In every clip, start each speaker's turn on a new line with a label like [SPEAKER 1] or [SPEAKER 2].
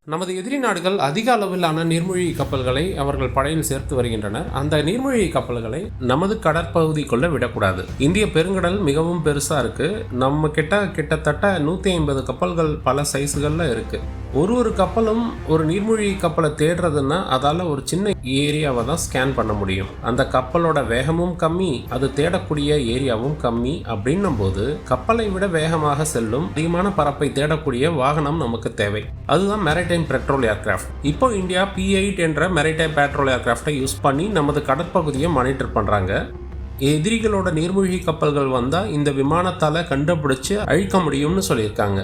[SPEAKER 1] நமது எதிரி நாடுகள் அதிக அளவிலான நீர்மூழ்கி கப்பல்களை அவர்கள் படையில் சேர்த்து வருகின்றனர். அந்த நீர்மூழ்கி கப்பல்களை நமது கடற்பகுதிக்குள்ள விடக்கூடாது. இந்திய பெருங்கடல் மிகவும் பெருசா இருக்கு. நம்ம கிட்டத்தட்ட 150 கப்பல்கள் பல சைஸ்கள்ல இருக்கு. ஒரு கப்பலும் ஒரு நீர்மூழ்கி கப்பலை தேடுறதுன்னா அதால ஒரு சின்ன ஏரியாவை தான் ஸ்கேன் பண்ண முடியும். அந்த கப்பலோட வேகமும் கம்மி, அது தேடக்கூடிய ஏரியாவும் கம்மி. அப்படின்னும் போது கப்பலை விட வேகமாக செல்லும் அதிகமான பரப்பை தேடக்கூடிய வாகனம் நமக்கு தேவை. அதுதான் மேரிடைம் பெட்ரோல் ஏர்கிராஃப்ட். இப்போ இந்தியா P8 என்ற மேரிடைம் பெட்ரோல் ஏர்கிராஃப்டை யூஸ் பண்ணி நமது கடற்பகுதியை மானிட்டர் பண்றாங்க. எதிரிகளோட நீர்மூழ்கி கப்பல்கள் வந்தா இந்த விமானத்தால கண்டுபிடிச்சு அழிக்க முடியும்னு சொல்லியிருக்காங்க.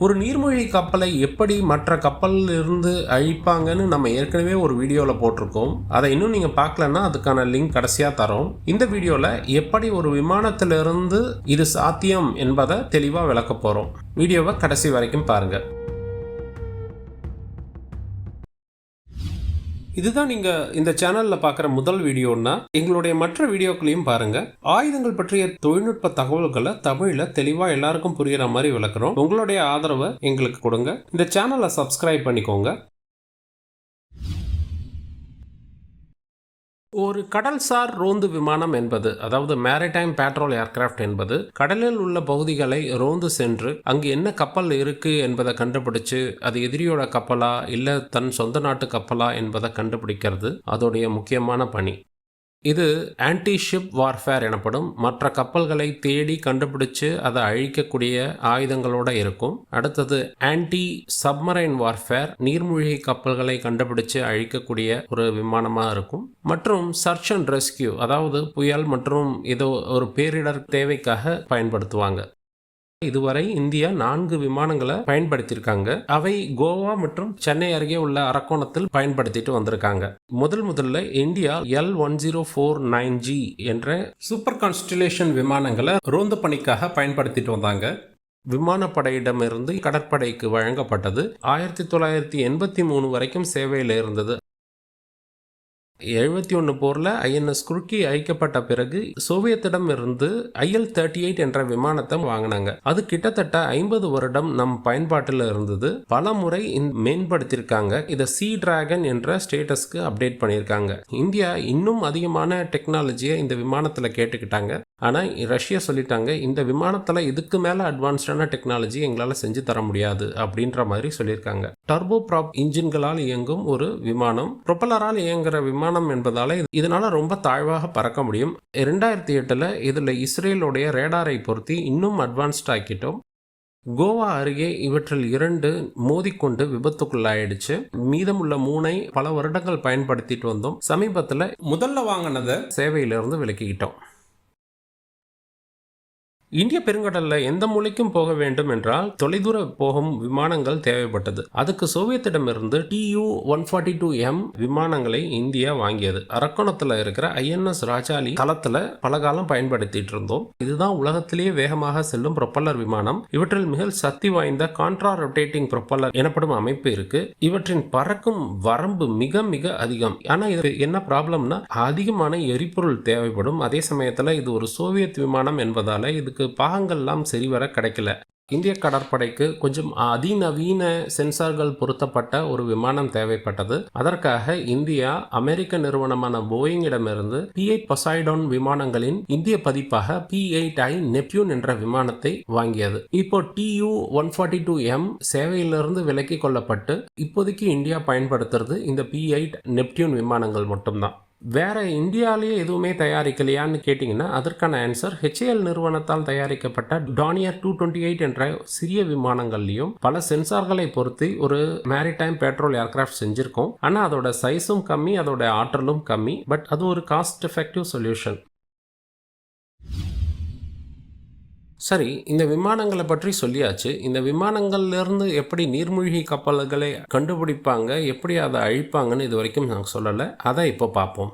[SPEAKER 1] ஒரு நீர்மூழ்கி கப்பலை எப்படி மற்ற கப்பலில் இருந்து அழிப்பாங்கன்னு நம்ம ஏற்கனவே ஒரு வீடியோவில் போட்டிருக்கோம். அதை இன்னும் நீங்கள் பார்க்கலன்னா அதுக்கான லிங்க் கடைசியாக தரோம். இந்த வீடியோவில் எப்படி ஒரு விமானத்திலிருந்து இது சாத்தியம் என்பதை தெளிவாக விளக்க போகிறோம். வீடியோவை கடைசி வரைக்கும் பாருங்கள். இதுதான் நீங்க இந்த சேனல்ல பார்க்குற முதல் வீடியோன்னா எங்களுடைய மற்ற வீடியோக்களையும் பாருங்க. ஆயுதங்கள் பற்றிய தொழில்நுட்ப தகவல்களை தமிழ்ல தெளிவா எல்லாருக்கும் புரியுற மாதிரி விளக்குறோம். உங்களுடைய ஆதரவை எங்களுக்கு கொடுங்க. இந்த சேனலை சப்ஸ்கிரைப் பண்ணிக்கோங்க. ஒரு கடல்சார் ரோந்து விமானம் என்பது, அதாவது மேரிடைம் பெட்ரோல் ஏர்கிராஃப்ட் என்பது, கடலில் உள்ள பகுதிகளை ரோந்து சென்று அங்கு என்ன கப்பல் இருக்கு என்பதை கண்டுபிடிச்சு அது எதிரியோட கப்பலா இல்ல தன் சொந்த நாட்டு கப்பலா என்பதை கண்டுபிடிக்கிறது அதோடைய முக்கியமான பணி. இது ஆன்டி ஷிப் வார்ஃபேர் எனப்படும். மற்ற கப்பல்களை தேடி கண்டுபிடிச்சு அதை அழிக்கக்கூடிய ஆயுதங்களோட இருக்கும். அடுத்தது ஆன்டி சப்மரைன் வார்ஃபேர், நீர்மூழ்கி கப்பல்களை கண்டுபிடிச்சு அழிக்கக்கூடிய ஒரு விமானமா இருக்கும். மற்றும் சர்ச் அண்ட் ரெஸ்கியூ, அதாவது புயல் மற்றும் ஏதோ ஒரு பேரிடர் தேவைக்காக பயன்படுத்துவாங்க. இதுவரை இந்தியா 4 விமானங்களை பயன்படுத்தியிருக்காங்க. அவை கோவா மற்றும் சென்னை அருகே உள்ள அரக்கோணத்தில் பயன்படுத்திட்டு வந்திருக்காங்க. முதல்ல இந்தியா L1049G என்ற சூப்பர் கான்ஸ்டலேஷன் விமானங்களை ரோந்து பணிக்காக பயன்படுத்திட்டு வந்தாங்க. விமானப்படையிடமிருந்து கடற்படைக்கு வழங்கப்பட்டது. 1983 வரைக்கும் சேவையில் இருந்தது. 71 போர்ல INS குருக்கி அழிக்கப்பட்ட பிறகு சோவியத்திடம் இருந்து IL-38 என்ற விமானத்தை வாங்கினாங்க. அது கிட்டத்தட்ட 50 வருடம் நம் பயன்பாட்டில் இருந்தது. பல முறை மேம்படுத்தியிருக்காங்க. இதை சி டிராகன் என்ற ஸ்டேட்டஸ்க்கு அப்டேட் பண்ணியிருக்காங்க. இந்தியா இன்னும் அதிகமான டெக்னாலஜியை இந்த விமானத்தில் கேட்டுக்கிட்டாங்க. ஆனால் ரஷ்யா சொல்லிட்டாங்க, இந்த விமானத்தில் இதுக்கு மேலே அட்வான்ஸ்டான டெக்னாலஜி எங்களால் செஞ்சு தர முடியாது அப்படின்ற மாதிரி சொல்லியிருக்காங்க. டர்போ ப்ராப் இன்ஜின்களால் இயங்கும் ஒரு விமானம், ப்ரொப்பலரால் இயங்குகிற விமானம் என்பதால இதனால ரொம்ப தாழ்வாக பறக்க முடியும். 2008 இதில் இஸ்ரேலுடைய ரேடாரை பொருத்தி இன்னும் அட்வான்ஸ்ட் ஆக்கிட்டோம். கோவா அருகே இவற்றில் 2 மோதிக்கொண்டு விபத்துக்குள்ளாயிடுச்சு. மீதமுள்ள 3 பல வருடங்கள் பயன்படுத்திட்டு வந்தோம். சமீபத்தில் முதல்ல வாங்கினதை சேவையிலிருந்து விலக்கிக்கிட்டோம். இந்திய பெருங்கடலில் எந்த மூலைக்கும் போக வேண்டும் என்றால் தொலைதூர போகும் விமானங்கள் தேவைப்பட்டது. அதுக்கு சோவியத்திடமிருந்து Tu-142M விமானங்களை இந்தியா வாங்கியது. அரக்கோணத்தில் இருக்கிற INS ராஜாலி தளத்தில் பல காலம் பயன்படுத்திட்டு இருந்தோம். இதுதான் உலகத்திலேயே வேகமாக செல்லும் ப்ரொப்பல்லர் விமானம். இவற்றில் மிக சக்தி வாய்ந்த கான்ட்ரா ரொட்டேட்டிங் ப்ரொப்பல்லர் எனப்படும் அமைப்பு இருக்கு. இவற்றின் பறக்கும் வரம்பு மிக மிக அதிகம். ஆனால் இது என்ன ப்ராப்ளம்னா, அதிகமான எரிபொருள் தேவைப்படும். அதே சமயத்தில் இது ஒரு சோவியத் விமானம் என்பதால இதுக்கு பாகங்கள்லாம் சரிவர கிடைக்கல. இந்திய கடற்படைக்கு கொஞ்சம் அதிநவீன சென்சார்கள் பொருத்தப்பட்ட ஒரு விமானம் தேவைப்பட்டது. அதற்காக இந்தியா அமெரிக்க நிறுவனமான போயிங்கிடமிருந்து P8 பொசைடான் விமானங்களின் இந்திய பதிப்பாக P8i நெப்டியூன் என்ற விமானத்தை வாங்கியது. இப்போ Tu-142M சேவையிலிருந்து விலக்கிக் கொள்ளப்பட்டு இப்போதைக்கு இந்தியா பயன்படுத்துறது இந்த P8 நெப்டியூன் விமானங்கள் மட்டும்தான். வேற இந்தியாவிலேயே எதுவுமே தயாரிக்கலையான்னு கேட்டிங்கன்னா அதற்கான ஆன்சர் HAL நிறுவனத்தால் தயாரிக்கப்பட்ட Dornier 228 என்ற சிறிய விமானங்கள்லையும் பல சென்சார்களை பொறுத்து ஒரு மேரிடைம் பெட்ரோல் ஏர்கிராஃப்ட் செஞ்சிருக்கோம். ஆனால் அதோட சைஸும் கம்மி, அதோட ஆற்றலும் கம்மி. பட் அது ஒரு காஸ்ட் எஃபெக்டிவ் சொல்யூஷன். சரி, இந்த விமானங்களை பற்றி சொல்லியாச்சு. இந்த விமானங்கள்லேருந்து எப்படி நீர்மூழ்கி கப்பல்களை கண்டுபிடிப்பாங்க, எப்படி அதை அழிப்பாங்கன்னு இது வரைக்கும் நாங்கள் சொல்லலை. அதை இப்போ பார்ப்போம்.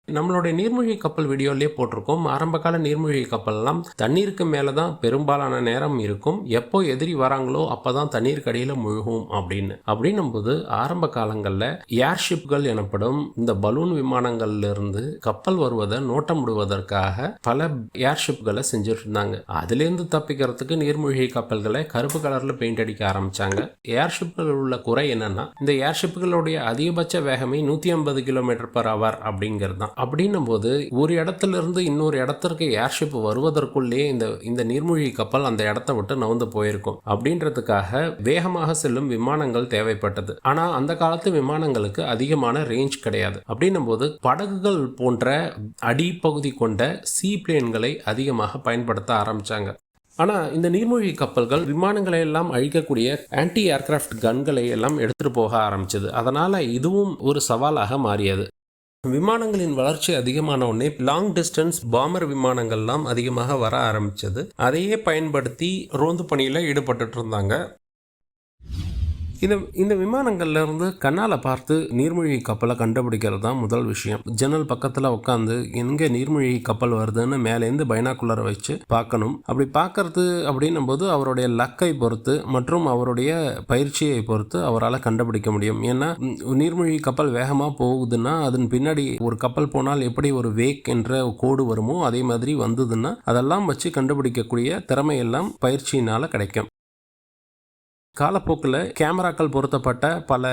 [SPEAKER 1] நம்மளுடைய நீர்மூழ்கி கப்பல் வீடியோலயே போட்டிருக்கோம். ஆரம்ப கால நீர்மூழ்கி கப்பல்லாம் தண்ணீருக்கு மேல தான் பெரும்பாலான நேரம் இருக்கும். எப்போ எதிரி வராங்களோ அப்பதான் தண்ணீருக்கு அடியில முழுகும் அப்படின்னு. அப்படின்னும்போது ஆரம்ப காலங்கள்ல ஏர்ஷிப்கள் எனப்படும் இந்த பலூன் விமானங்கள்ல இருந்து கப்பல் வருவதை நோட்டமிடுவதற்காக பல ஏர்ஷிப்களை செஞ்சுட்டு இருந்தாங்க. அதுலேருந்து தப்பிக்கிறதுக்கு நீர்மூழ்கி கப்பல்களை கருப்பு கலர்ல பெயிண்ட் அடிக்க ஆரம்பிச்சாங்க. ஏர்ஷிப்கள் உள்ள குறை என்னன்னா, இந்த ஏர்ஷிப்களுடைய அதிகபட்ச வேகமே 150 km/h அப்படிங்கிறது தான். அப்படின்னும் போது ஒரு இடத்துல இருந்து இன்னொரு இடத்திற்கு ஏர்ஷிப் வருவதற்குள்ளே இந்த நீர்மூழ்கி கப்பல் அந்த இடத்தை விட்டு நவுந்து போயிருக்கும். அப்படின்றதுக்காக வேகமாக செல்லும் விமானங்கள் தேவைப்பட்டது. ஆனா அந்த காலத்து விமானங்களுக்கு அதிகமான ரேஞ்ச் கிடையாது. அப்படின்னும் போது படகுகள் போன்ற அடிப்பகுதி கொண்ட சீ பிளேன்களை அதிகமாக பயன்படுத்த ஆரம்பிச்சாங்க. ஆனா இந்த நீர்மூழ்கி கப்பல்கள் விமானங்களை எல்லாம் அழிக்கக்கூடிய ஆன்டி ஏர்கிராஃப்ட் கன்களை எல்லாம் எடுத்துட்டு போக ஆரம்பிச்சது. அதனால இதுவும் ஒரு சவாலாக மாறியது. விமானங்களின் வளர்ச்சி அதிகமான உடனே லாங் டிஸ்டன்ஸ் பாம்பர் விமானங்கள்லாம் அதிகமாக வர ஆரம்பிச்சது. அதையே பயன்படுத்தி ரோந்து பணியில் ஈடுபட்டு இருந்தாங்க. இந்த விமானங்கள்ல இருந்து கண்ணால பார்த்து நீர்மூழ்கி கப்பலை கண்டுபிடிக்கிறது தான் முதல் விஷயம். ஜன்னல் பக்கத்தில் உட்காந்து எங்கே நீர்மூழ்கி கப்பல் வருதுன்னு மேலேருந்து பைனாக்குலரை வச்சு பார்க்கணும். அப்படி பார்க்கறது அப்படின்னும் போது அவருடைய லக்கை பொறுத்து மற்றும் அவருடைய பயிற்சியை பொறுத்து அவரால் கண்டுபிடிக்க முடியும். ஏன்னா நீர்மூழ்கி கப்பல் வேகமாக போகுதுன்னா அதன் பின்னாடி ஒரு கப்பல் போனால் எப்படி ஒரு வேக் என்ற கோடு வருமோ அதே மாதிரி வந்ததுன்னா அதெல்லாம் வச்சு கண்டுபிடிக்கக்கூடிய திறமையெல்லாம் பயிற்சியினால் கிடைக்கும். காலப்போக்கில் கேமராக்கள் பொருத்தப்பட்ட பல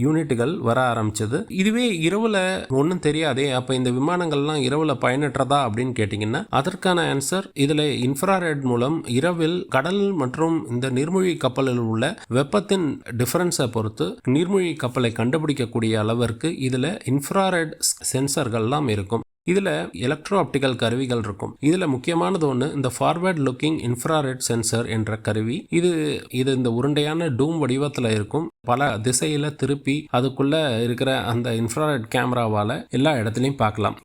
[SPEAKER 1] யூனிட்டுகள் வர ஆரம்பிச்சது. இதுவே இரவுல ஒன்றும் தெரியாதே, அப்போ இந்த விமானங்கள்லாம் இரவுல பயனற்றதா அப்படின்னு கேட்டிங்கன்னா அதற்கான ஆன்சர் இதில் இன்ஃப்ராரெட் மூலம் இரவில் கடல் மற்றும் இந்த நீர்மூழ்கி கப்பலில் உள்ள வெப்பத்தின் டிஃபரன்ஸை பொறுத்து நீர்மூழ்கி கப்பலை கண்டுபிடிக்கக்கூடிய அளவிற்கு இதில் இன்ஃப்ராரெட் சென்சர்கள்லாம் இருக்கும். இதில் எலக்ட்ரோ ஆப்டிக்கல் கருவிகள் இருக்கும். இதில் முக்கியமானது ஒன்று இந்த ஃபார்வர்ட் லுக்கிங் இன்ஃப்ராரெட் சென்சர் என்ற கருவி. இது இந்த உருண்டையான டூம் வடிவத்தில் இருக்கும். பல திசையில் திருப்பி அதுக்குள்ள இருக்கிற அந்த இன்ஃப்ராரெட் கேமராவால் எல்லா இடத்துலையும் பார்க்கலாம்.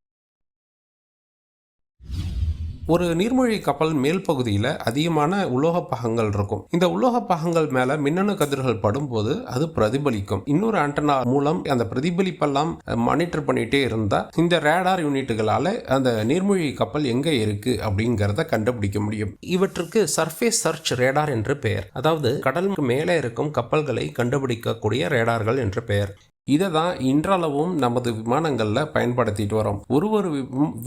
[SPEAKER 1] ஒரு நீர்மூழ்கி கப்பல் மேல் பகுதியில் அதிகமான உலோக பாகங்கள் இருக்கும். இந்த உலோக பாகங்கள் மேல மின்னணு கதிர்கள் படும்போது அது பிரதிபலிக்கும். இன்னொரு ஆண்டனா மூலம் அந்த பிரதிபலிப்பெல்லாம் மானிட்டர் பண்ணிட்டே இருந்தா இந்த ரேடார் யூனிட்டுகளால அந்த நீர்மூழ்கி கப்பல் எங்க இருக்கு அப்படிங்கறத கண்டுபிடிக்க முடியும். இவற்றுக்கு சர்ஃபேஸ் சர்ச் ரேடார் என்று பெயர். அதாவது கடலுக்கு மேலே இருக்கும் கப்பல்களை கண்டுபிடிக்கக்கூடிய ரேடார்கள் என்று பெயர். இதை தான் இன்றளவும் நமது விமானங்கள்ல பயன்படுத்திட்டு வரோம். ஒரு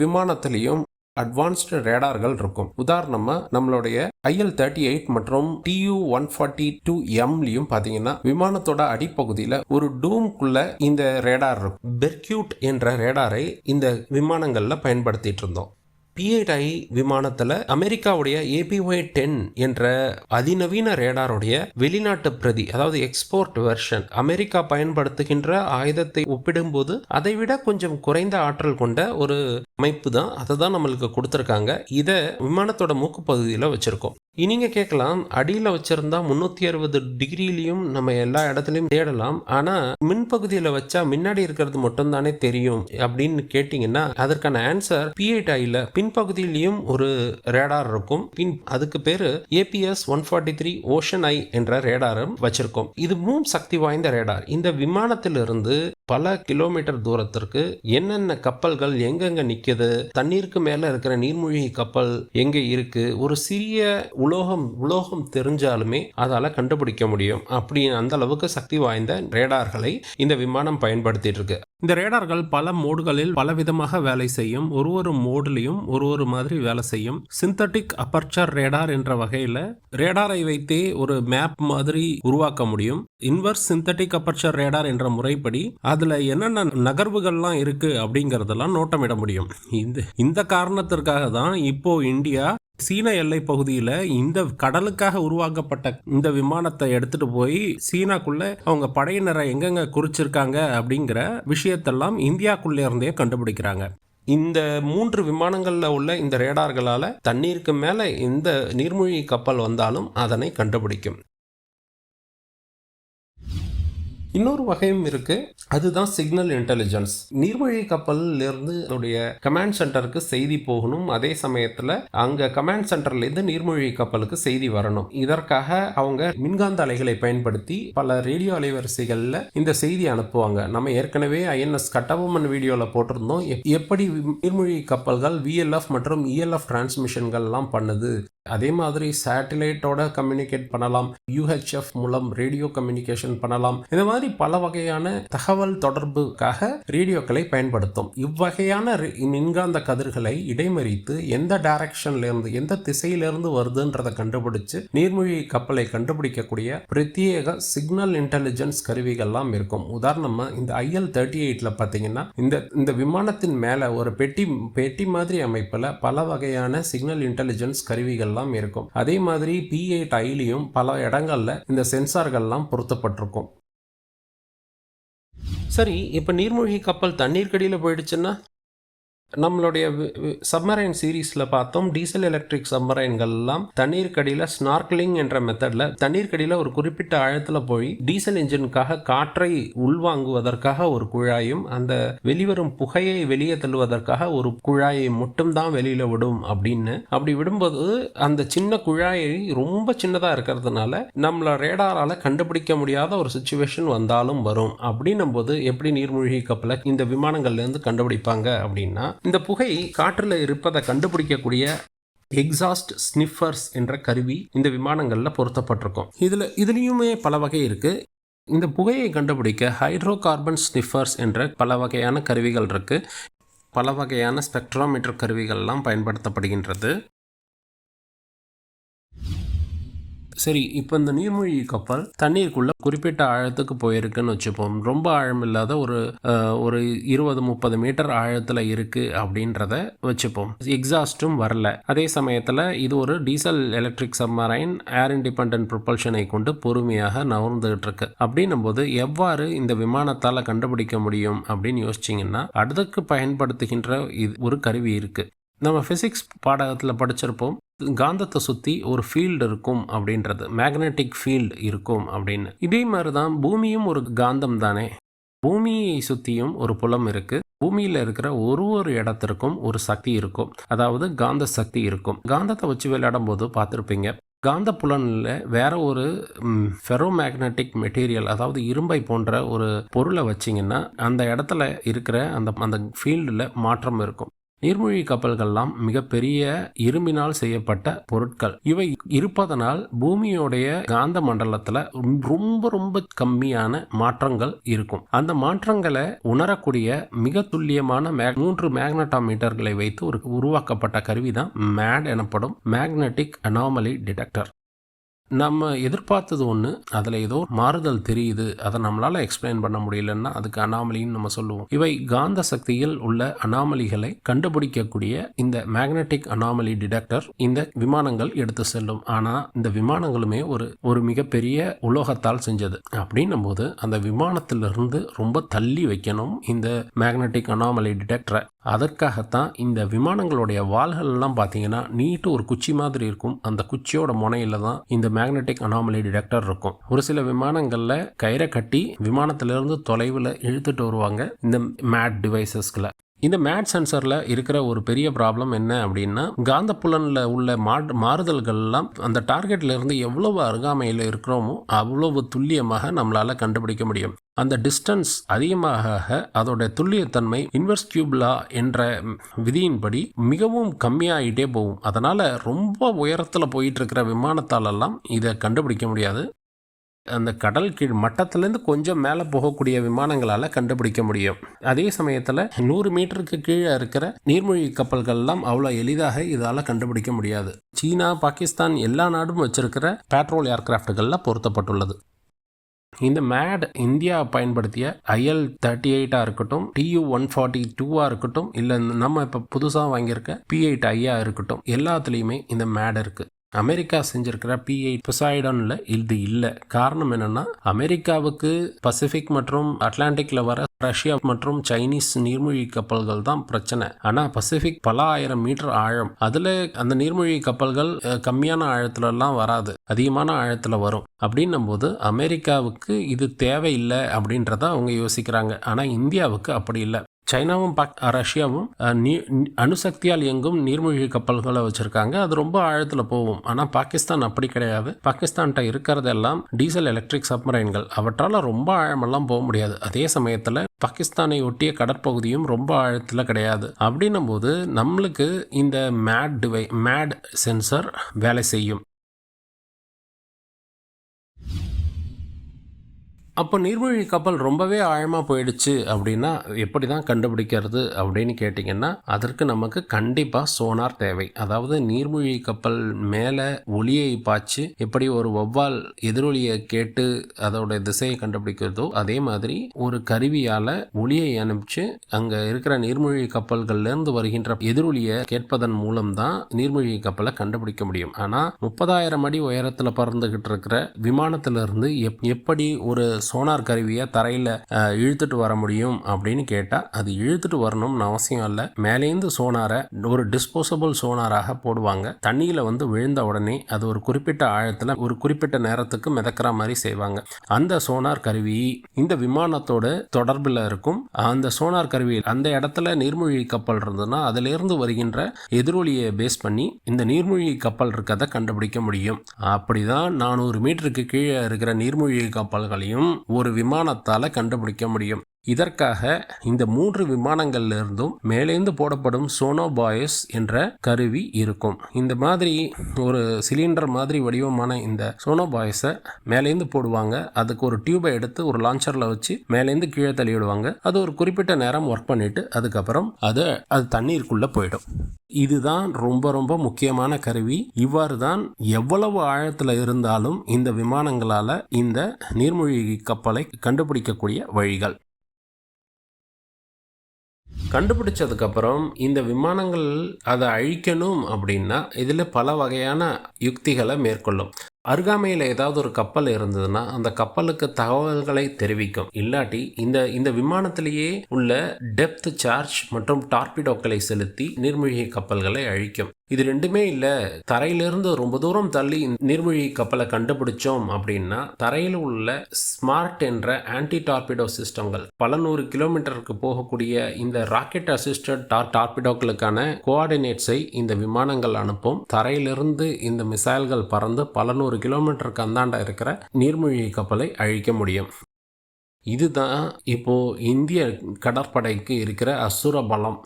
[SPEAKER 1] விமானத்திலையும் அட்வான்ஸ்டு ரேடார்கள் இருக்கும். உதாரணமா நம்மளுடைய IL-38 மற்றும் TU-142Mலையும் பாத்தீங்கன்னா விமானத்தோட அடிப்பகுதியில ஒரு டூம்குள்ள இந்த ரேடார் இருக்கும். பெர்க்யூட் என்ற ரேடாரை இந்த விமானங்கள்ல பயன்படுத்திட்டு இருந்தோம். P8i விமானத்தில் அமெரிக்காவுடைய APY-10 என்ற அதிநவீன ரேடாருடைய வெளிநாட்டு பிரதி, அதாவது எக்ஸ்போர்ட் வெர்ஷன், அமெரிக்கா பயன்படுத்துகின்ற ஆயுதத்தை ஒப்பிடும்போது அதை விட கொஞ்சம் குறைந்த ஆற்றல் கொண்ட ஒரு அமைப்பு தான். அதை தான் நம்மளுக்கு கொடுத்துருக்காங்க. இதை விமானத்தோட மூக்கு பகுதியில் வச்சிருக்கோம். நீங்க கேட்கலாம், அடியில் வச்சிருந்தா 360 டிகிரிலையும் நம்ம எல்லா இடத்துலையும் தேடலாம், ஆனா மின்பகுதியில் வச்சா முன்னாடி இருக்கிறது மட்டும் தானே தெரியும் அப்படின்னு கேட்டீங்கன்னா அதற்கான ஆன்சர் P8iல பின்பகுதியிலையும் ஒரு ரேடார் இருக்கும். அதுக்கு பேரு APS-143 ஓஷன் ஐ என்ற ரேடாரும் வச்சிருக்கோம். இதுவும் சக்தி வாய்ந்த ரேடார். இந்த விமானத்திலிருந்து பல கிலோமீட்டர் தூரத்திற்கு என்னென்ன கப்பல்கள் எங்கெங்க நிக்குது, தண்ணீருக்கு மேல இருக்கிற நீர்மூழ்கி கப்பல் எங்க இருக்கு, ஒரு சிறிய உலோகம் தெரிஞ்சாலுமே அதால கண்டுபிடிக்க முடியும். அப்படி அந்த அளவுக்கு சக்தி வாய்ந்த ரேடார்களை இந்த விமானம் பயன்படுத்திட்டு இருக்கு. இந்த ரேடார்கள் பல மோடுகளில் பல விதமாக வேலை செய்யும். ஒரு மோடுலையும் ஒரு மாதிரி வேலை செய்யும். சிந்தட்டிக் அப்பர்ச்சர் ரேடார் என்ற வகையில் ரேடாரை வைத்தே ஒரு மேப் மாதிரி உருவாக்க முடியும். இன்வர்ஸ் சிந்தட்டிக் அப்பர்ச்சர் ரேடார் என்ற முறைப்படி அதுல என்னென்ன நகர்வுகள்லாம் இருக்கு அப்படிங்கறதெல்லாம் நோட்டமிட முடியும். இந்த காரணத்திற்காக தான் இப்போ இந்தியா சீன எல்லை பகுதியில் இந்த கடலுக்காக உருவாக்கப்பட்ட இந்த விமானத்தை எடுத்துட்டு போய் சீனாக்குள்ள அவங்க படையினரை எங்கெங்க குறிச்சிருக்காங்க அப்படிங்கிற விஷயத்தெல்லாம் இந்தியாக்குள்ளே இருந்தே கண்டுபிடிக்கிறாங்க. இந்த 3 விமானங்களில் உள்ள இந்த ரேடார்களால் தண்ணீருக்கு மேலே எந்த நீர்மூழ்கி கப்பல் வந்தாலும் அதனை கண்டுபிடிக்கும். இன்னொரு வகையும் இருக்கு, அதுதான் சிக்னல் இன்டெலிஜென்ஸ். நீர்வழி கப்பல்ல இருந்து அதோடைய கமாண்ட் சென்டருக்கு செய்தி போகணும், அதே சமயத்துல அங்க கமாண்ட் சென்டர்ல இருந்து நீர்மூழ்கி கப்பலுக்கு செய்தி வரணும். இதற்காக அவங்க மின்காந்த அலைகளை பயன்படுத்தி பல ரேடியோ அலைவரிசைகள்ல இந்த செய்தி அனுப்புவாங்க. நம்ம ஏற்கனவே ஐஎன்எஸ் கட்டபொம்மன் வீடியோல போட்டிருந்தோம், எப்படி நீர்மூழ்கி கப்பல்கள் விஎல்எஃப் மற்றும் இஎல்எஃப் டிரான்ஸ்மிஷன்கள் எல்லாம் பண்ணுது. அதே மாதிரி சேட்டலைட்டோட கம்யூனிகேட் பண்ணலாம், யூஹெச்எஃப் மூலம் ரேடியோ கம்யூனிகேஷன் பண்ணலாம். இந்த மாதிரி பல வகையான தகவல் தொடர்புக்காக ரேடியோக்களை பயன்படுத்தும். இவ்வகையான மின்காந்த கதிர்களை இடைமறித்து எந்த டைரக்ஷன்ல இருந்து எந்த திசையிலிருந்து வருதுன்றதை கண்டுபிடிச்சு நீர்மூழ்கி கப்பலை கண்டுபிடிக்கக்கூடிய பிரத்யேக சிக்னல் இன்டெலிஜென்ஸ் கருவிகள்லாம் இருக்கும். உதாரணமா இந்த IL-38ல பார்த்தீங்கன்னா இந்த விமானத்தின் மேல ஒரு பெட்டி மாதிரி அமைப்புல பல வகையான சிக்னல் இன்டெலிஜென்ஸ் கருவிகள் இருக்கும். அதே மாதிரி P8iலையும் பல இடங்கள்ல இந்த சென்சார்கள்லாம் பொருத்தப்பட்டிருக்கும். சரி, இப்ப நீர்மூழ்கி கப்பல் தண்ணீர்க்கடியில போயிடுச்சுன்னா நம்மளுடைய சப்மரைன் சீரீஸில் பார்த்தோம், டீசல் எலக்ட்ரிக் சப்மரைன்கள்லாம் தண்ணீர்க்கடியில் ஸ்னார்க்லிங் என்ற மெத்தடில் தண்ணீர்க்கடியில் ஒரு குறிப்பிட்ட ஆழத்தில் போய் டீசல் இன்ஜினுக்காக காற்றை உள்வாங்குவதற்காக ஒரு குழாயும் அந்த வெளிவரும் புகையை வெளியே தள்ளுவதற்காக ஒரு குழாயை மட்டும்தான் வெளியில் விடும் அப்படின்னு. அப்படி விடும்போது அந்த சின்ன குழாயை ரொம்ப சின்னதாக இருக்கிறதுனால நம்மள ரேடாரால் கண்டுபிடிக்க முடியாத ஒரு சுச்சுவேஷன் வந்தாலும் வரும். அப்படின்னும் போது எப்படி நீர்மூழ்கி கப்பலை இந்த விமானங்கள்லேருந்து கண்டுபிடிப்பாங்க அப்படின்னா, இந்த புகை காற்றில் இருப்பதை கண்டுபிடிக்கக்கூடிய எக்ஸாஸ்ட் ஸ்னிஃபர்ஸ் என்ற கருவி இந்த விமானங்களில் பொருத்தப்பட்டிருக்கும். இதுலேயுமே பல வகை இருக்கு. இந்த புகையை கண்டுபிடிக்க ஹைட்ரோ கார்பன் ஸ்னிஃபர்ஸ் என்ற பல வகையான கருவிகள் இருக்கு. பல வகையான ஸ்பெக்ட்ரோமீட்டர் கருவிகள்லாம் பயன்படுத்தப்படுகின்றது. சரி, இப்போ இந்த நீர்மூழ்கி கப்பல் தண்ணீருக்குள்ள குறிப்பிட்ட ஆழத்துக்கு போயிருக்குன்னு வச்சுப்போம். ரொம்ப ஆழம் இல்லாத ஒரு 20-30 மீட்டர் ஆழத்தில் இருக்கு அப்படின்றத வச்சுப்போம். எக்ஸாஸ்டும் வரல. அதே சமயத்தில் இது ஒரு டீசல் எலக்ட்ரிக் சப்மரைன் ஏர் இண்டிபெண்டன்ட் ப்ரொபல்ஷனை கொண்டு பொறுமையாக நகர்ந்துகிட்டு இருக்கு. அப்படின்னும் போது எவ்வாறு இந்த விமானத்தால் கண்டுபிடிக்க முடியும் அப்படின்னு யோசிச்சிங்கன்னா, அதுக்கு பயன்படுத்துகின்ற ஒரு கருவி இருக்கு. நம்ம ஃபிசிக்ஸ் பாடகத்தில் படிச்சிருப்போம், காந்தத்தை சுற்றி ஒரு ஃபீல்டு இருக்கும் அப்படின்றது, மேக்னெட்டிக் ஃபீல்டு இருக்கும் அப்படின்னு. இதே மாதிரி தான் பூமியும் ஒரு காந்தம் தானே. பூமியை சுற்றியும் ஒரு புலம் இருக்குது. பூமியில் இருக்கிற ஒரு இடத்திற்கும் ஒரு சக்தி இருக்கும், அதாவது காந்த சக்தி இருக்கும். காந்தத்தை வச்சு விளையாடும் போது பார்த்துருப்பீங்க, காந்த புலனில் வேற ஒரு ஃபெரோ மேக்னெட்டிக் மெட்டீரியல், அதாவது இரும்பை போன்ற ஒரு பொருளை வச்சிங்கன்னா அந்த இடத்துல இருக்கிற அந்த ஃபீல்டில் மாற்றம் இருக்கும். நீர்மூழ்கி கப்பல்கள்லாம் மிகப்பெரிய இரும்பினால் செய்யப்பட்ட பொருட்கள். இவை இருப்பதனால் பூமியோடைய காந்த மண்டலத்துல ரொம்ப ரொம்ப கம்மியான மாற்றங்கள் இருக்கும். அந்த மாற்றங்களை உணரக்கூடிய மிக துல்லியமான 3 மேக்னட்டோமீட்டர்களை வைத்து உருவாக்கப்பட்ட கருவி தான் மேட் எனப்படும் மேக்னெட்டிக் அனாமலி டிடெக்டர். நம்ம எதிர்பார்த்தது ஒன்று, அதில் ஏதோ மாறுதல் தெரியுது, அதை நம்மளால் எக்ஸ்பிளைன் பண்ண முடியலன்னா அதுக்கு அனாமலின்னு நம்ம சொல்லுவோம். இவை காந்த சக்தியில் உள்ள அனாமலிகளை கண்டுபிடிக்கக்கூடிய இந்த மேக்னெட்டிக் அனாமலி டிடெக்டர் இந்த விமானங்கள் எடுத்து செல்லும். ஆனால் இந்த விமானங்களுமே ஒரு மிகப்பெரிய உலோகத்தால் செஞ்சது. அப்படின்னும் போது அந்த விமானத்திலிருந்து ரொம்ப தள்ளி வைக்கணும் இந்த மேக்னெட்டிக் அனாமலி டிடெக்டரை. அதற்காகத்தான் இந்த விமானங்களுடைய வால்கள் எல்லாம் பார்த்தீங்கன்னா நீட்டு ஒரு குச்சி மாதிரி இருக்கும். அந்த குச்சியோட முனையில தான் இந்த மேக்னெட்டிக் அனாமலி டிடெக்டர் இருக்கும். ஒரு சில விமானங்கள்ல கயிறை கட்டி விமானத்திலிருந்து தொலைவில் இழுத்துட்டு வருவாங்க இந்த மேட் டிவைசஸ்களை. இந்த மேட் சென்சரில் இருக்கிற ஒரு பெரிய ப்ராப்ளம் என்ன அப்படின்னா, காந்த புலனில் உள்ள மாறுதல்கள்லாம் அந்த டார்கெட்ல இருந்து எவ்வளவு அருகாமையில் இருக்கிறோமோ அவ்வளவு துல்லியமாக நம்மளால் கண்டுபிடிக்க முடியும். அந்த டிஸ்டன்ஸ் அதிகமாக அதோட துல்லியத்தன்மை இன்வெர்ஸ் கியூப் லா என்ற விதியின்படி மிகவும் கம்மியாகிட்டே போகும். அதனால் ரொம்ப உயரத்தில் போயிட்டு இருக்கிற விமானத்தாலெல்லாம் இதை கண்டுபிடிக்க முடியாது. அந்த கடல் கீழ் மட்டத்திலேருந்து கொஞ்சம் மேலே போகக்கூடிய விமானங்களால் கண்டுபிடிக்க முடியும். அதே சமயத்தில் 100 மீட்டருக்கு கீழே இருக்கிற நீர்மூழ்கி கப்பல்கள்லாம் அவ்வளோ எளிதாக இதால் கண்டுபிடிக்க முடியாது. சீனா, பாகிஸ்தான் எல்லா நாடும் வச்சிருக்கிற பேட்ரோல் ஏர்கிராஃப்டுகளில் பொருத்தப்பட்டுள்ளது. இந்த மேட் இந்தியா பயன்படுத்திய IL-38 இருக்கட்டும், TU-142 இருக்கட்டும், இல்லை நம்ம இப்போ புதுசாக வாங்கியிருக்க P8i இருக்கட்டும், எல்லாத்துலேயுமே இந்த மேட் இருக்குது. அமெரிக்கா செஞ்சிருக்கிற P8 பொசைடான்ல இது இல்லை. காரணம் என்னன்னா, அமெரிக்காவுக்கு பசிபிக் மற்றும் அட்லாண்டிக்ல வர ரஷ்யா மற்றும் சைனீஸ் நீர்மூழ்கி கப்பல்கள் தான் பிரச்சனை. ஆனால் பசிபிக் பல ஆயிரம் மீட்டர் ஆழம். அதில் அந்த நீர்மூழ்கி கப்பல்கள் கம்மியான ஆழத்துலலாம் வராது, அதிகமான ஆழத்தில் வரும். அப்படின்னும் போது அமெரிக்காவுக்கு இது தேவையில்லை அப்படின்றத அவங்க யோசிக்கிறாங்க. ஆனால் இந்தியாவுக்கு அப்படி இல்லை. சைனாவும் ரஷ்யாவும் அணுசக்தியால் இயங்கும் நீர்மூழ்கி கப்பல்களை வச்சுருக்காங்க. அது ரொம்ப ஆழத்தில் போகும். ஆனால் பாகிஸ்தான் அப்படி கிடையாது. பாகிஸ்தான்கிட்ட இருக்கிறதெல்லாம் டீசல் எலக்ட்ரிக் சப்மரைன்கள். அவற்றால் ரொம்ப ஆழமெல்லாம் போக முடியாது. அதே சமயத்தில் பாகிஸ்தானை ஒட்டிய கடற்பகுதியும் ரொம்ப ஆழத்தில் கிடையாது. அப்படின்னும் போது நம்மளுக்கு இந்த மேட் சென்சர் வேலை செய்யும். அப்போ நீர்மூழ்கி கப்பல் ரொம்பவே ஆழமாக போயிடுச்சு அப்படின்னா எப்படி தான் கண்டுபிடிக்கிறது அப்படின்னு கேட்டிங்கன்னா, அதற்கு நமக்கு கண்டிப்பாக சோனார் தேவை. அதாவது நீர்மூழ்கி கப்பல் மேலே ஒளியை பாய்ச்சி எப்படி ஒரு வௌவால் எதிரொலியை கேட்டு அதோட திசையை கண்டுபிடிக்கிறதோ அதே மாதிரி ஒரு கருவியால் ஒளியை அனுப்பிச்சு அங்கே இருக்கிற நீர்மூழ்கி கப்பல்கள்லேருந்து வருகின்ற எதிரொலியை கேட்பதன் மூலம்தான் நீர்மூழ்கி கப்பலை கண்டுபிடிக்க முடியும். ஆனால் 30,000 அடி உயரத்தில் பறந்துகிட்டு இருக்கிற விமானத்திலிருந்து எப்படி ஒரு சோனார் கருவியை தரையில் இழுத்துட்டு வர முடியும் அப்படின்னு கேட்டால், அது இழுத்துட்டு வரணும்னு அவசியம் இல்லை. மேலேந்து சோனாரை ஒரு டிஸ்போசபிள் சோனாராக போடுவாங்க. தண்ணியில் விழுந்த உடனே அது ஒரு குறிப்பிட்ட ஆழத்தில் ஒரு குறிப்பிட்ட நேரத்துக்கு மிதக்கிற மாதிரி செய்வாங்க. அந்த சோனார் கருவி இந்த விமானத்தோட தொடர்பில் இருக்கும். அந்த சோனார் கருவி அந்த இடத்துல நீர்மூழ்கி கப்பல் இருந்ததுன்னா அதிலிருந்து வருகின்ற எதிரொலியை பேஸ் பண்ணி இந்த நீர்மூழ்கி கப்பல் இருக்கிறத கண்டுபிடிக்க முடியும். அப்படிதான் 400 மீட்டருக்கு கீழே இருக்கிற நீர்மூழ்கி கப்பல்களையும் ஒரு விமானத்தால் கண்டுபிடிக்க முடியும். இதற்காக இந்த 3 விமானங்கள்லிருந்தும் மேலேந்து போடப்படும் சோனோபாய்ஸ் என்ற கருவி இருக்கும். இந்த மாதிரி ஒரு சிலிண்டர் மாதிரி வடிவமான இந்த சோனோபாய்ஸை மேலேந்து போடுவாங்க. அதுக்கு ஒரு டியூபை எடுத்து ஒரு லான்ச்சரில் வச்சு மேலேந்து கீழே தள்ளி விடுவாங்க. அது ஒரு குறிப்பிட்ட நேரம் ஒர்க் பண்ணிட்டு அதுக்கப்புறம் அது தண்ணீருக்குள்ளே போயிடும். இதுதான் ரொம்ப ரொம்ப முக்கியமான கருவி. இவ்வாறு தான் எவ்வளவு ஆழத்தில் இருந்தாலும் இந்த விமானங்களால் இந்த நீர்மூழ்கி கப்பலை கண்டுபிடிக்கக்கூடிய வழிகள். கண்டுபிடிச்சதுக்கப்புறம் இந்த விமானங்கள் அதை அழிக்கணும் அப்படின்னா இதில் பல வகையான யுக்திகளை மேற்கொள்ளும். அருகாமையில் ஏதாவது ஒரு கப்பல் இருந்ததுன்னா அந்த கப்பலுக்கு தகவல்களை தெரிவிக்கும். இல்லாட்டி இந்த விமானத்திலேயே உள்ள டெப்த் சார்ஜ் மற்றும் டார்பிடோக்களை செலுத்தி நீர்மூழ்கி கப்பல்களை அழிக்கும். இது ரெண்டுமே இல்லை, தரையிலிருந்து ரொம்ப தூரம் தள்ளி நீர்மூழ்கி கப்பலை கண்டுபிடிச்சோம் அப்படின்னா தரையில் உள்ள ஸ்மார்ட் என்ற ஆன்டி டார்பிடோ சிஸ்டங்கள் பல 100 கிலோமீட்டருக்கு போகக்கூடிய இந்த ராக்கெட் அசிஸ்டட் டார்பிடோக்களுக்கான கோஆர்டினேட்ஸை இந்த விமானங்கள் அனுப்பும். தரையிலிருந்து இந்த மிசைல்கள் பறந்து பல 100 கிலோமீட்டருக்கு அந்தாண்ட இருக்கிற நீர்மூழ்கி கப்பலை அழிக்க முடியும். இதுதான் இப்போ இந்திய கடற்படைக்கு இருக்கிற அசுர பலம்.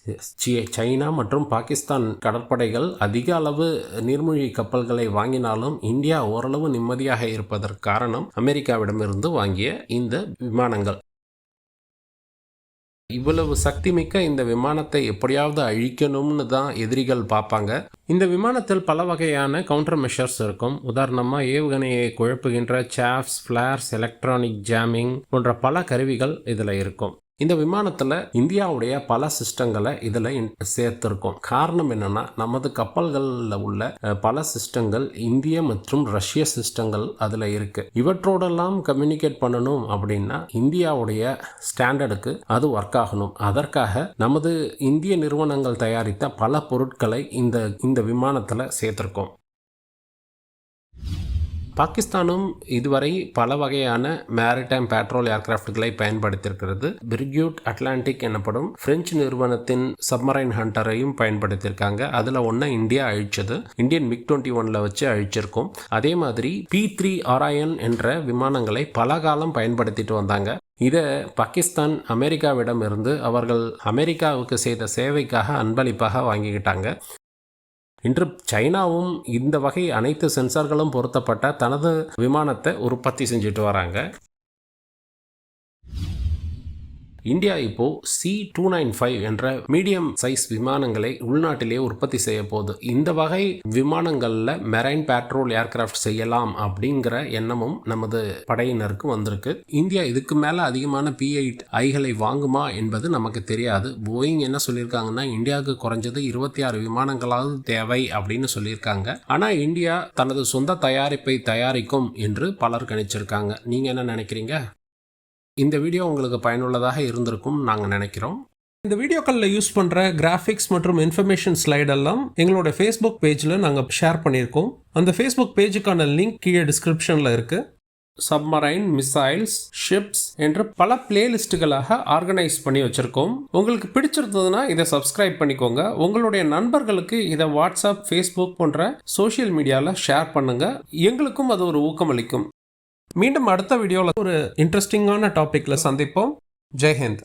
[SPEAKER 1] சைனா மற்றும் பாகிஸ்தான் கடற்படைகள் அதிக அளவு நீர்மூழ்கி கப்பல்களை வாங்கினாலும் இந்தியா ஓரளவு நிம்மதியாக இருப்பதற்கு காரணம் அமெரிக்காவிடமிருந்து வாங்கிய இந்த விமானங்கள். இவ்வளவு சக்தி மிக்க இந்த விமானத்தை எப்படியாவது அழிக்கணும்னு தான் எதிரிகள் பார்ப்பாங்க. இந்த விமானத்தில் பல வகையான கவுண்டர் மெஷர்ஸ் இருக்கும். உதாரணமாக ஏவுகணையை குழப்புகின்ற சாப்ஸ், ஃபிளார்ஸ், எலக்ட்ரானிக் ஜாமிங் போன்ற பல கருவிகள் இதில் இருக்கும். இந்த விமானத்தில் இந்தியாவுடைய பல சிஸ்டங்களை இதில் சேர்த்துருக்கோம். காரணம் என்னன்னா நமது கப்பல்களில் உள்ள பல சிஸ்டங்கள் இந்திய மற்றும் ரஷ்ய சிஸ்டங்கள் அதில் இருக்கு. இவற்றோடெல்லாம் கம்யூனிகேட் பண்ணணும் அப்படின்னா இந்தியாவுடைய ஸ்டாண்டர்டுக்கு அது ஒர்க் ஆகணும். அதற்காக நமது இந்திய நிறுவனங்கள் தயாரித்த பல பொருட்களை இந்த விமானத்தில் சேர்த்துருக்கோம். பாகிஸ்தானும் இதுவரை பல வகையான மேரிடைம் பேட்ரோல் ஏர்கிராஃப்ட்களை பயன்படுத்தியிருக்கிறது. பிரிக்யூட் அட்லாண்டிக் எனப்படும் பிரெஞ்சு நிறுவனத்தின் சப்மரைன் ஹண்டரையும் பயன்படுத்தியிருக்காங்க. அதில் ஒன்று இந்தியா அழிச்சது. இந்தியன் MiG-21 வச்சு அழிச்சிருக்கோம். அதே மாதிரி P8i என்ற விமானங்களை பல காலம் பயன்படுத்திட்டு வந்தாங்க. இதை பாகிஸ்தான் அமெரிக்காவிடம் இருந்து அவர்கள் அமெரிக்காவுக்கு செய்த சேவைக்காக அன்பளிப்பாக வாங்கிக்கிட்டாங்க. இன்று சைனாவும் இந்த வகை அனைத்து சென்சார்களும் பொருத்தப்பட்ட தனது விமானத்தை உற்பத்தி செஞ்சுட்டு வராங்க. இந்தியா இப்போ C295 என்ற மீடியம் சைஸ் விமானங்களை உள்நாட்டிலேயே உற்பத்தி செய்ய போகுது. இந்த வகை விமானங்களில் மெரைன் பேட்ரோல் ஏர்கிராஃப்ட் செய்யலாம் அப்படிங்கிற எண்ணமும் நமது படையினருக்கு வந்திருக்கு. இந்தியா இதுக்கு மேலே அதிகமான P8iகளை வாங்குமா என்பது நமக்கு தெரியாது. போயிங் என்ன சொல்லியிருக்காங்கன்னா இந்தியாவுக்கு குறைஞ்சது 26 விமானங்களாவது தேவை அப்படின்னு சொல்லியிருக்காங்க. ஆனால் இந்தியா தனது சொந்த தயாரிப்பை தயாரிக்கும் என்று பலர் கணிச்சிருக்காங்க. நீங்கள் என்ன நினைக்கிறீங்க? இந்த வீடியோ உங்களுக்கு பயனுள்ளதாக இருந்திருக்கும் நாங்கள் நினைக்கிறோம். இந்த வீடியோக்களில் யூஸ் பண்ணுற கிராஃபிக்ஸ் மற்றும் இன்ஃபர்மேஷன் ஸ்லைடெல்லாம் எங்களோட ஃபேஸ்புக் பேஜில் நாங்கள் ஷேர் பண்ணியிருக்கோம். அந்த ஃபேஸ்புக் பேஜுக்கான லிங்க் கீழே டிஸ்கிரிப்ஷனில் இருக்குது. சப்மரைன், மிசைல்ஸ், ஷிப்ஸ் என்று பல பிளேலிஸ்ட்டுகளாக ஆர்கனைஸ் பண்ணி வச்சுருக்கோம். உங்களுக்கு பிடிச்சிருந்ததுன்னா இதை சப்ஸ்கிரைப் பண்ணிக்கோங்க. உங்களுடைய நண்பர்களுக்கு இதை வாட்ஸ்அப், ஃபேஸ்புக் போன்ற சோஷியல் மீடியாவில் ஷேர் பண்ணுங்கள். எங்களுக்கும் அது ஒரு ஊக்கமளிக்கும். மீண்டும் அடுத்த வீடியோவில் ஒரு இன்ட்ரெஸ்டிங்கான டாப்பிக்கில் சந்திப்போம். ஜெய்ஹிந்த்.